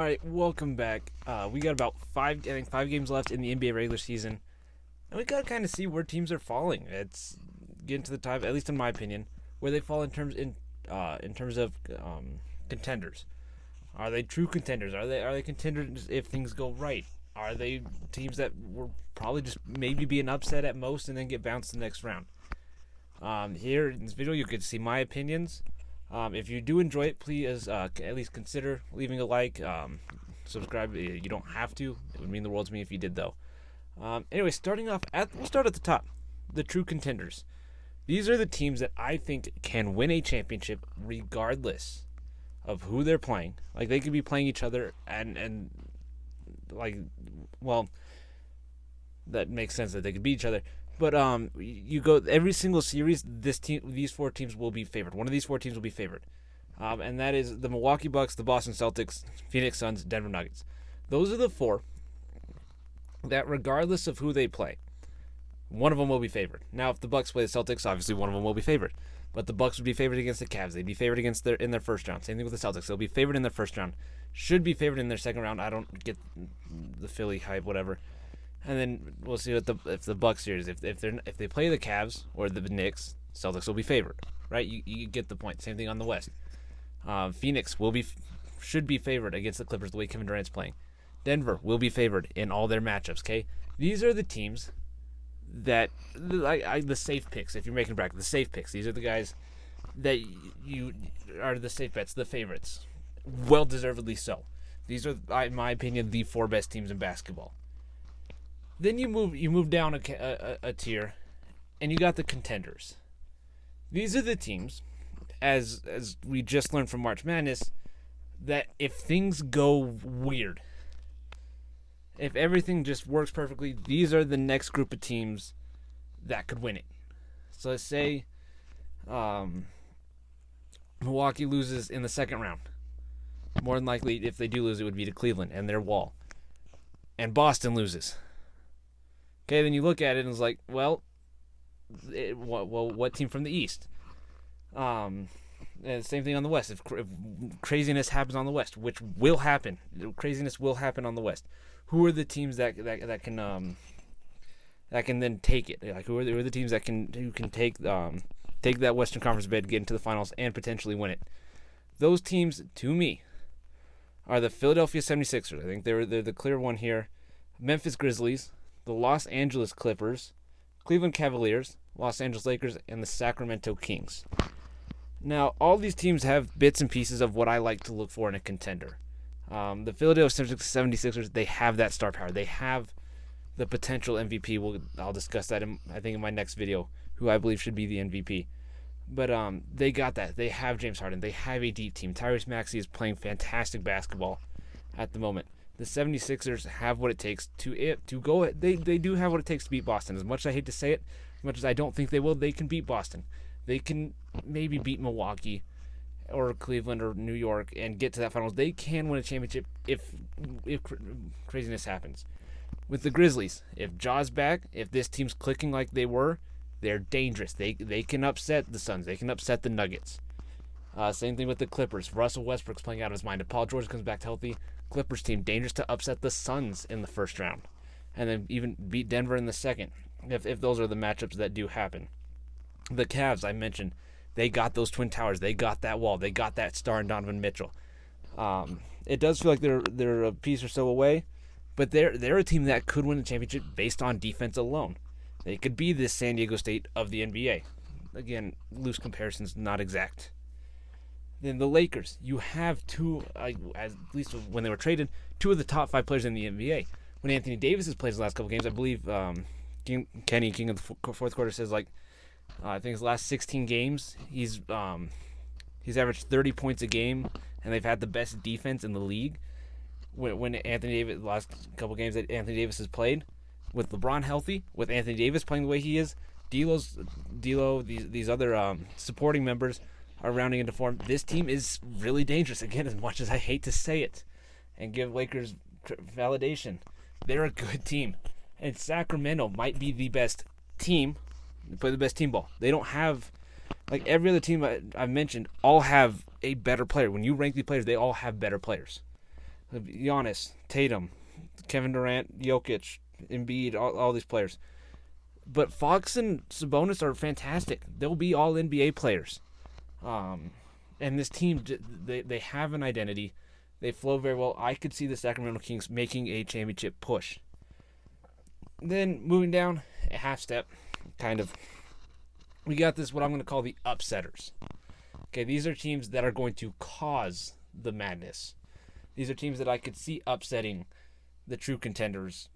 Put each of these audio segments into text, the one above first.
All right, welcome back. We got about five games left in the NBA regular season, and we gotta kind of see where teams are falling. It's getting to the time, at least in my opinion, where they fall in terms of contenders. Are they true contenders? Are they contenders if things go right? Are they teams that will probably just maybe be an upset at most and then get bounced the next round? Here in this video, you can see my opinions. If you do enjoy it, please at least consider leaving a like. Subscribe. You don't have to. It would mean the world to me if you did, though. Anyway, we'll start at the top. The true contenders. These are the teams that I think can win a championship regardless of who they're playing. Like, they could be playing each other and like, well, that makes sense that they could beat each other. But you go every single series. These four teams will be favored. One of these four teams will be favored, and that is the Milwaukee Bucks, the Boston Celtics, Phoenix Suns, Denver Nuggets. Those are the four that, regardless of who they play, one of them will be favored. Now, if the Bucks play the Celtics, obviously one of them will be favored. But the Bucks would be favored against the Cavs. They'd be favored in their first round. Same thing with the Celtics. They'll be favored in their first round. Should be favored in their second round. I don't get the Philly hype, whatever. And then we'll see if the Bucks series, if they play the Cavs or the Knicks, Celtics will be favored, right? You get the point. Same thing on the West. Phoenix should be favored against the Clippers the way Kevin Durant's playing. Denver will be favored in all their matchups. Okay, these are the teams that the safe picks. If you're making a bracket, the safe picks. These are the guys that you are the safe bets, the favorites, well deservedly so. These are, in my opinion, the four best teams in basketball. Then you move down a tier, and you got the contenders. These are the teams, as we just learned from March Madness, that if things go weird, if everything just works perfectly, these are the next group of teams that could win it. So let's say Milwaukee loses in the second round. More than likely, if they do lose, it would be to Cleveland and their wall. And Boston loses. Okay, then you look at it and it's like, what team from the East? And same thing on the West. If craziness happens on the West, which will happen, craziness will happen on the West. Who are the teams that can then take it? Like, who are the teams that can take that Western Conference bid, get into the finals, and potentially win it? Those teams, to me, are the Philadelphia 76ers. I think they're the clear one here. Memphis Grizzlies, the Los Angeles Clippers, Cleveland Cavaliers, Los Angeles Lakers, and the Sacramento Kings. Now, all these teams have bits and pieces of what I like to look for in a contender. The Philadelphia 76ers, they have that star power. They have the potential MVP. I'll discuss that, in my next video, who I believe should be the MVP. But they got that. They have James Harden. They have a deep team. Tyrese Maxey is playing fantastic basketball at the moment. The 76ers have what it takes to go. They do have what it takes to beat Boston. As much as I hate to say it, as much as I don't think they will, they can beat Boston. They can maybe beat Milwaukee or Cleveland or New York and get to that finals. They can win a championship if craziness happens. With the Grizzlies, if Jaw's back, if this team's clicking like they were, they're dangerous. They can upset the Suns. They can upset the Nuggets. Same thing with the Clippers. Russell Westbrook's playing out of his mind. If Paul George comes back healthy, Clippers team dangerous to upset the Suns in the first round, and then even beat Denver in the second, if those are the matchups that do happen. The Cavs, I mentioned, they got those twin towers, they got that wall, they got that star in Donovan Mitchell. It does feel like they're a piece or so away, but they're a team that could win the championship based on defense alone. They could be the San Diego State of the NBA. Again, loose comparisons, not exact. Then the Lakers, you have two, at least when they were traded, two of the top five players in the NBA. When Anthony Davis has played his last couple games, I believe Kenny, King of the fourth quarter, says I think his last 16 games, he's averaged 30 points a game, and they've had the best defense in the league. When Anthony Davis, the last couple games that Anthony Davis has played, with LeBron healthy, with Anthony Davis playing the way he is, D'Lo, these other supporting members are rounding into form. This team is really dangerous. Again, as much as I hate to say it and give Lakers validation, they're a good team. And Sacramento might be the best team. They play the best team ball. They don't have, like every other team I've mentioned, all have a better player. When you rank the players, they all have better players. Giannis, Tatum, Kevin Durant, Jokic, Embiid, all these players. But Fox and Sabonis are fantastic. They'll be all NBA players. And this team, they have an identity. They flow very well. I could see the Sacramento Kings making a championship push. Then moving down a half step, kind of, we got this, what I'm going to call the upsetters. Okay, these are teams that are going to cause the madness. These are teams that I could see upsetting the true contenders,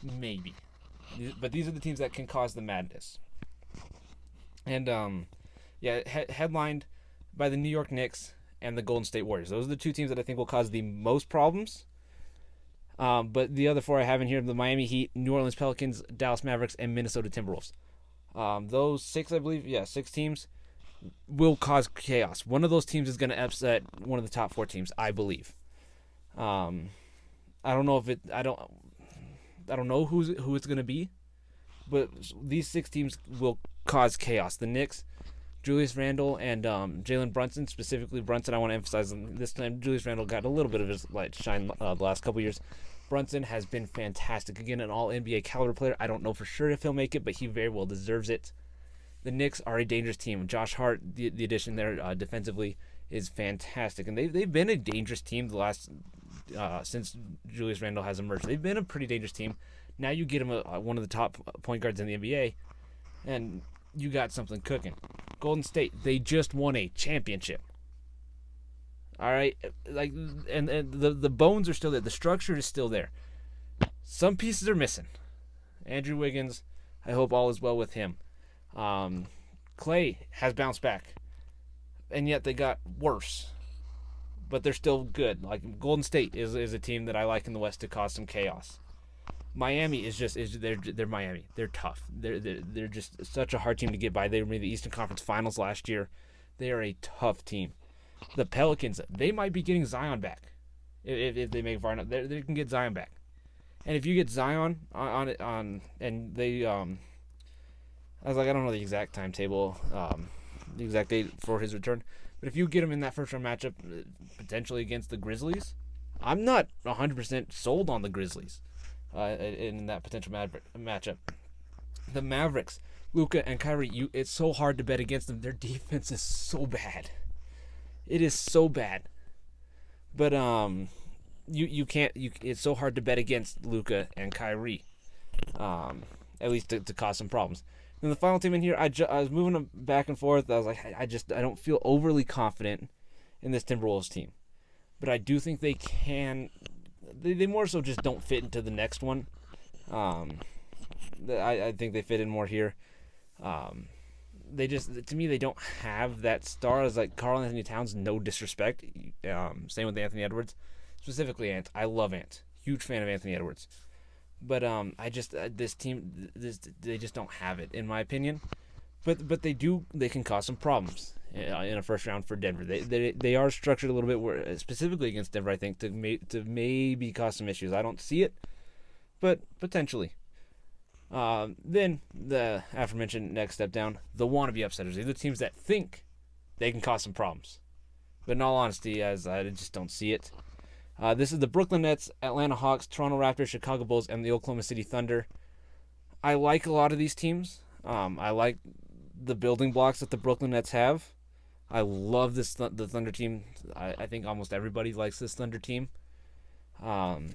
maybe. But these are the teams that can cause the madness. And, headlined by the New York Knicks and the Golden State Warriors. Those are the two teams that I think will cause the most problems. But the other four I have in here, the Miami Heat, New Orleans Pelicans, Dallas Mavericks, and Minnesota Timberwolves. Those six, I believe, six teams will cause chaos. One of those teams is going to upset one of the top four teams, I believe. I don't know if it. I don't know who it's going to be, but these six teams will cause chaos. The Knicks, Julius Randle, and Jalen Brunson. Specifically, Brunson, I want to emphasize this time. Julius Randle got a little bit of his light shine the last couple years. Brunson has been fantastic. Again, an all-NBA caliber player. I don't know for sure if he'll make it, but he very well deserves it. The Knicks are a dangerous team. Josh Hart, the addition there defensively, is fantastic. And they've been a dangerous team the last since Julius Randle has emerged. They've been a pretty dangerous team. Now you get him one of the top point guards in the NBA, and you got something cooking. Golden State, they just won a championship. All right, and the bones are still there. The structure is still there. Some pieces are missing. Andrew Wiggins, I hope all is well with him. Clay has bounced back, and yet they got worse, but they're still good. Like Golden State is a team that I like in the West to cause some chaos. Miami they're Miami. They're tough. They're just such a hard team to get by. They made the Eastern Conference Finals last year. They are a tough team. The Pelicans, they might be getting Zion back if they make far enough. They can get Zion back, and if you get Zion on and they I was like, I don't know the exact timetable, the exact date for his return, but if you get him in that first round matchup, potentially against the Grizzlies, I'm not 100% sold on the Grizzlies in that potential matchup. The Mavericks, Luka and Kyrie, it's so hard to bet against them. Their defense is so bad. It is so bad. But you can't. It's so hard to bet against Luka and Kyrie, at least to cause some problems. And the final team in here, I was moving them back and forth. I was like, I don't feel overly confident in this Timberwolves team, but I do think they can. They more so just don't fit into the next one. I think they fit in more here. They just, to me, they don't have that star. As like Karl Anthony Towns, no disrespect. Same with Anthony Edwards, specifically Ant. I love Ant, huge fan of Anthony Edwards. But this team, they just don't have it, in my opinion. But they can cause some problems in a first round for Denver. They are structured a little bit where, specifically against Denver, I think, to maybe cause some issues. I don't see it, but potentially. Then the aforementioned next step down, the wannabe upsetters. These are the teams that think they can cause some problems, but in all honesty, as I just don't see it. This is the Brooklyn Nets, Atlanta Hawks, Toronto Raptors, Chicago Bulls, and the Oklahoma City Thunder. I like a lot of these teams. I like the building blocks that the Brooklyn Nets have. I love the Thunder team. I think almost everybody likes this Thunder team. Neither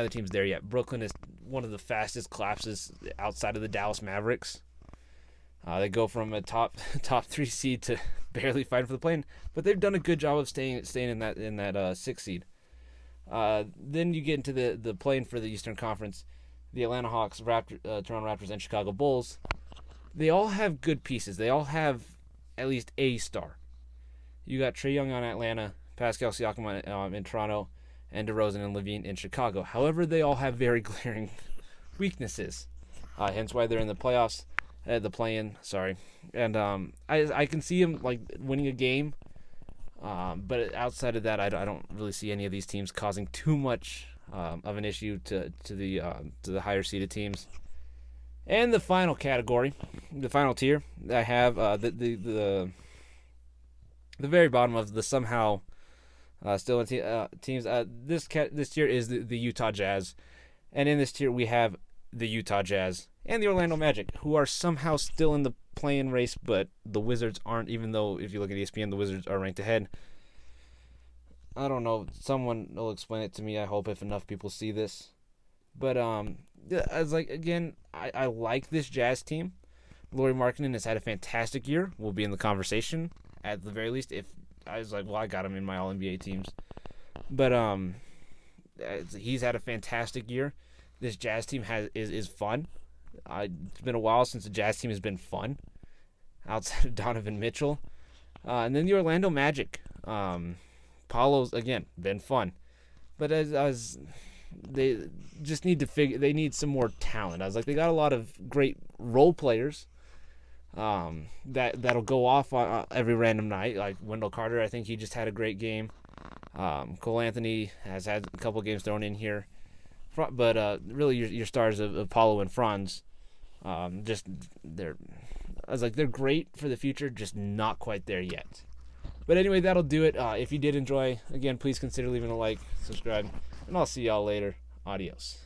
team's there yet. Brooklyn is one of the fastest collapses outside of the Dallas Mavericks. They go from a top 3 seed to barely fighting for the play-in, but they've done a good job of staying in that 6th seed. Then you get into the play-in for the Eastern Conference. The Atlanta Hawks, Toronto Raptors, and Chicago Bulls. They all have good pieces. They all have at least a star. You got Trae Young on Atlanta, Pascal Siakam in Toronto, and DeRozan and Levine in Chicago. However, they all have very glaring weaknesses. Hence why they're in the playoffs. The play-in, sorry. And I can see him like winning a game, but outside of that, I don't really see any of these teams causing too much of an issue to the higher seeded teams. And the final category, the final tier, I have the very bottom of the somehow Still in teams. This tier is the Utah Jazz, and in this tier we have the Utah Jazz and the Orlando Magic, who are somehow still in the play-in race, but the Wizards aren't. Even though if you look at ESPN, the Wizards are ranked ahead. I don't know. Someone will explain it to me. I hope if enough people see this. But I was like, again, I like this Jazz team. Lauri Markkanen has had a fantastic year. Will be in the conversation at the very least. If I was like, well, I got him in my All NBA teams. But he's had a fantastic year. This Jazz team is fun. It's been a while since the Jazz team has been fun, outside of Donovan Mitchell. And then the Orlando Magic. Paulo's again been fun, but as they just need to they need some more talent. I was like, they got a lot of great role players. That'll go off on every random night. Like Wendell Carter, I think he just had a great game. Cole Anthony has had a couple games thrown in here, but really your stars of Paulo and Franz, they're great for the future, just not quite there yet. But anyway, that'll do it. If you did enjoy, again, please consider leaving a like, subscribe, and I'll see y'all later. Adios.